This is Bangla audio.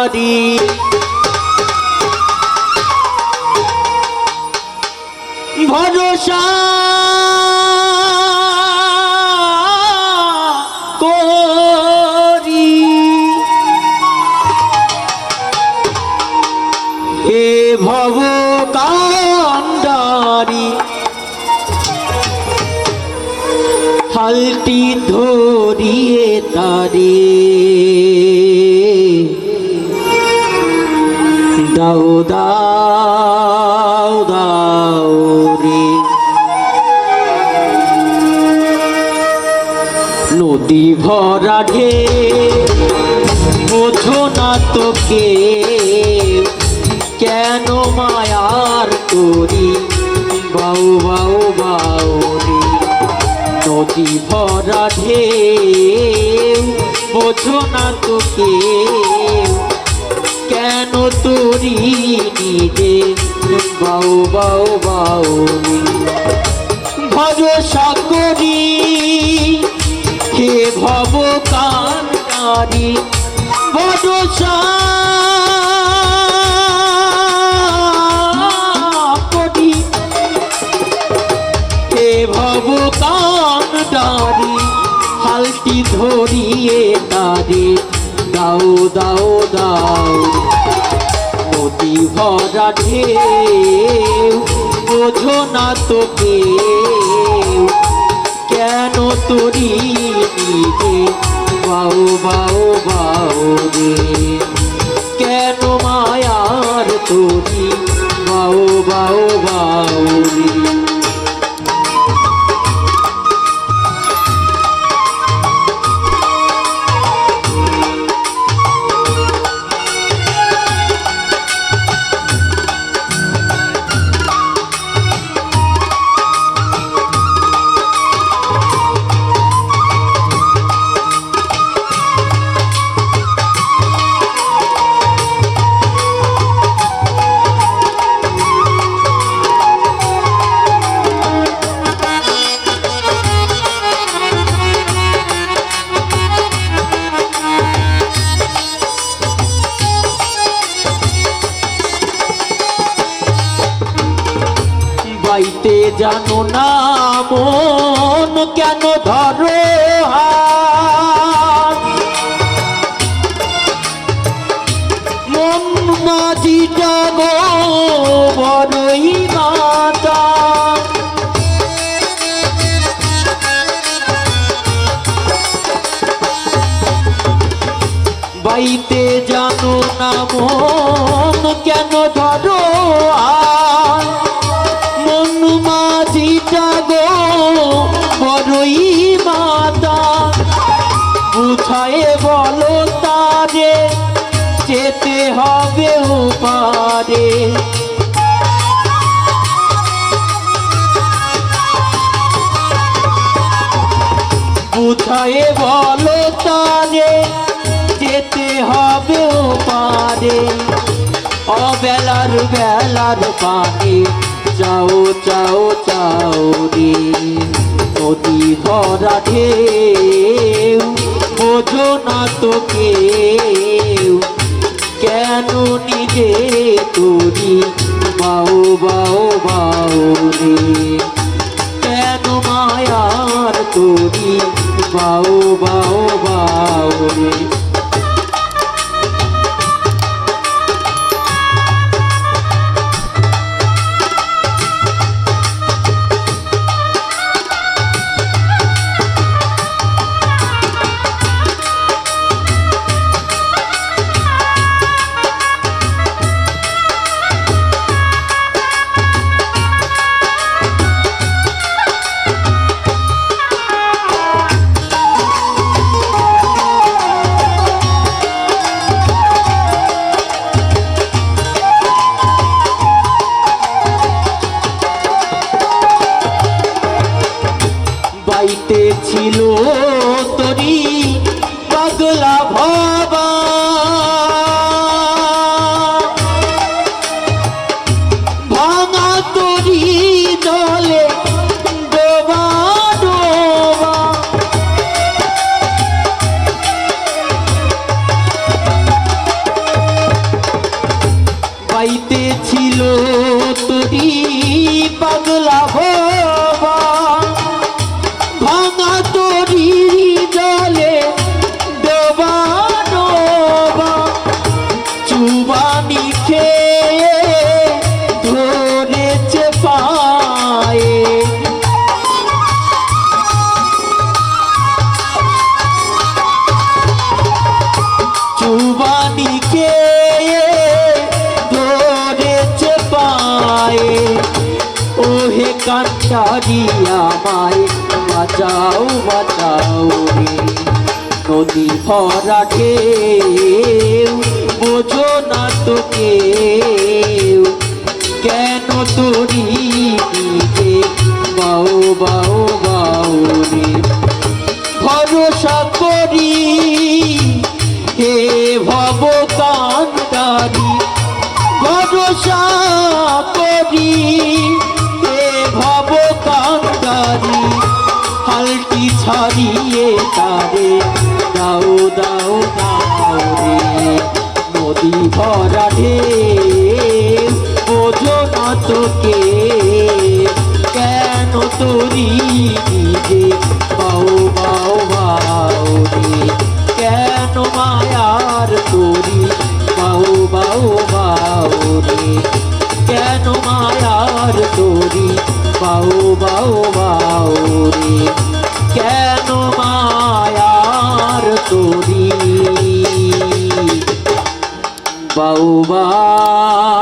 কান্ডারি ভরসা করি হে ভব কান্ডারি হালটি ধরিয়ে তারে দাও দাও দাও রে নদী ভরা ঢে বোঝো না তোকে কেন মায়ার তোরি বাউ বাউ বাউ রে নদী ভরা ঢে বোঝো না তোকে কেন তোরি নিজে বাউ বাউ বাউ ভরসা করি হে ভব কান্ডারি ভরসা করি হে ভব কান্ডারি হালটি ধরিয়ে তারে দাও দাও দাও নদী ভরা ঢেউ বোঝো না তোকে কেন তোরি নিজে বাউ বাউ বাউ রে কেন মায়ার তোরি বাউ বাউ বাউ রে পাইতে জানো না মন কেন ধরো মন মাঝিটা গো বড়ই মাতা বাইতে জানো না মন কেন ধরো মাঝিটা গো বড়ই মাতা বুঝায়ে বলো তারে যেতে হবে ওপারে বুঝায়ে বলো তারে যেতে হবে ওপারে অবেলার বেলার পানে চাও চাও চাও রে নদী ভরা ঢেউ বোঝো না তোকে কেন নিজে তোরি বাউ বাউ বাউ রে কেন মায়ার তোরি বাউ বাউ বাউ রে বাইতে ছিল তোরি পাগলা ভবা ভাঙা তোরি জলে ডোবা ডোবা তোরি পাগলা ভবা ভাঙা তোরি জলে ডোবা ডোবা চুবানি খেয়ে ধরেছে পায়ে চুবানি খেয়ে ধরেছে পায়ে ওহে কান্তারি আমায় বাঁচাও বাঁচাও রে নদী ভরা ঢেউ বোঝো না তো কেউ কেন তোরি দিকে বাউ বাউ বাউ রে ভরসা করি হে ভব কান্তারি ভরসা করি হে ভব কান্তারি হালটি ছাড়িয়ে তারে দাও দাও দাও রে নদী ভরা ঢেউ বোঝো না তোকে কেন তোরি নিজে বাউ বাউ বাউ রে কেন মায়ার তোরি বাউ বাউ বাউ রে কেন মায়ার তোরি বাউ বাউ বাউ রে কেন মায়ার তোরি বাউ বাউ